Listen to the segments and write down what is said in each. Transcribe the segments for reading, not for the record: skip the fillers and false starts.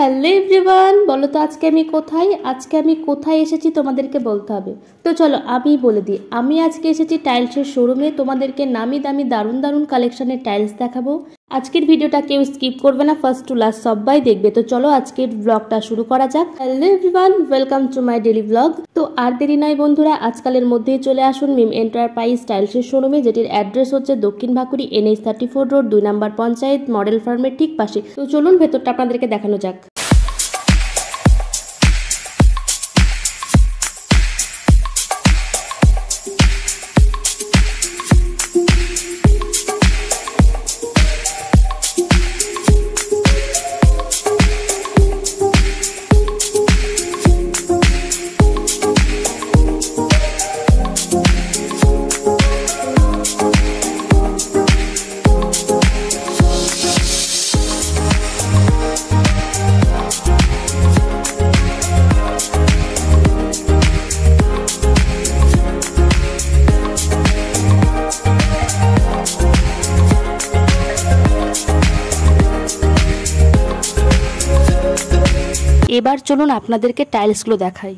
Hello everyone, বলো তো আজকে আমি কোথায় এসেছি তোমাদেরকে বলতে হবে। তো চলো আমি বলে দিই, আমি আজকে এসেছি টাইলসের শোরুমে। তোমাদেরকে নামি দামি দারুণ দারুণ কালেকশনের টাইলস দেখাবো। আজকের ভিডিওটা কেউ স্কিপ করবে না, ফার্স্ট টু লাস্ট সবাই দেখবে। তো চলো আজকের ব্লগটা শুরু করা যাক। Hello everyone, welcome to my daily blog. তো আর দেরি নয় বন্ধুরা, আজকালের মধ্যেই চলে আসুন মিম এন্টারপ্রাইজ টাইলসের শোরুমে, যেটির অ্যাড্রেস হচ্ছে দক্ষিণ ভাকুড়ি NH 34 রোড, 2 নম্বর পঞ্চায়েত, মডেল ফার্মের ঠিক পাশে। তো চলুন ভেতরটা আপনাদেরকে দেখানো যাক। এবার চলুন আপনাদেরকে টাইলসগুলো দেখাই।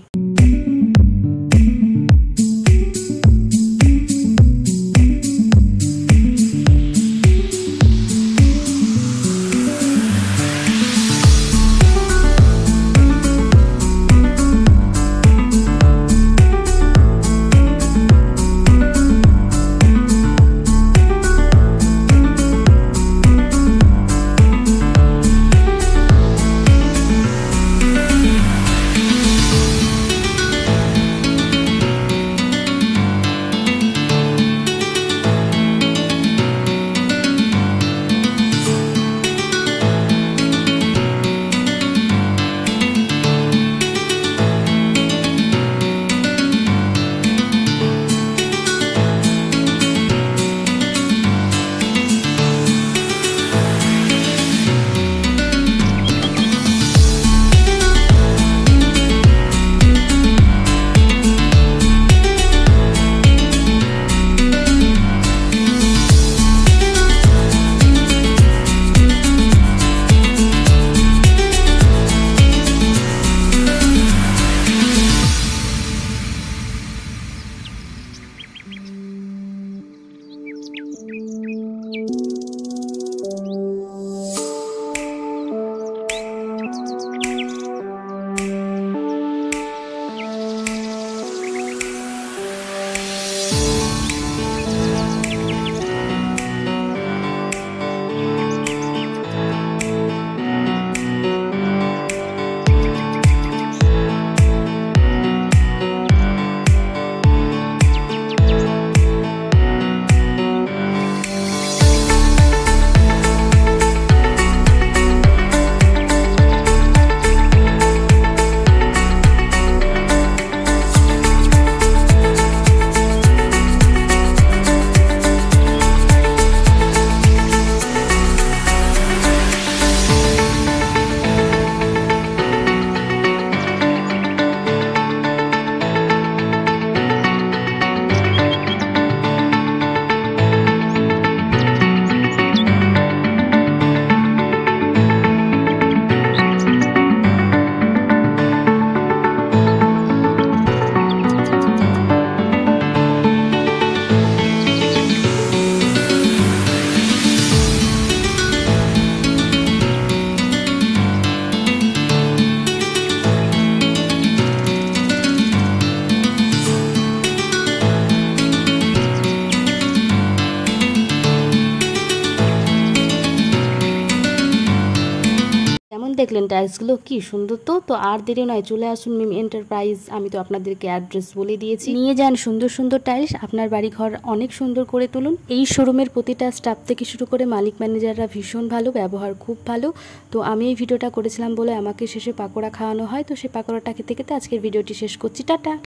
দেখলেন টাইলসগুলো কি সুন্দর। তো আর দেরি নয়, চলে আসুন মিম এন্টারপ্রাইজ। আমি তো আপনাদেরকে অ্যাড্রেস বলে দিয়েছি, নিয়ে যান সুন্দর সুন্দর টাইলস, আপনার বাড়ি ঘর অনেক সুন্দর করে তুলুন। এই শোরুমের প্রতিটা স্টাফ থেকে শুরু করে মালিক ম্যানেজাররা ভীষণ ভালো, ব্যবহার খুব ভালো। তো আমি এই ভিডিওটা করেছিলাম বলে আমাকে শেষে পাকোড়া খাওয়ানো হয়, তো সেই পাকোড়াটা খেতে খেতে আজকের ভিডিওটি শেষ করছি। টাটা।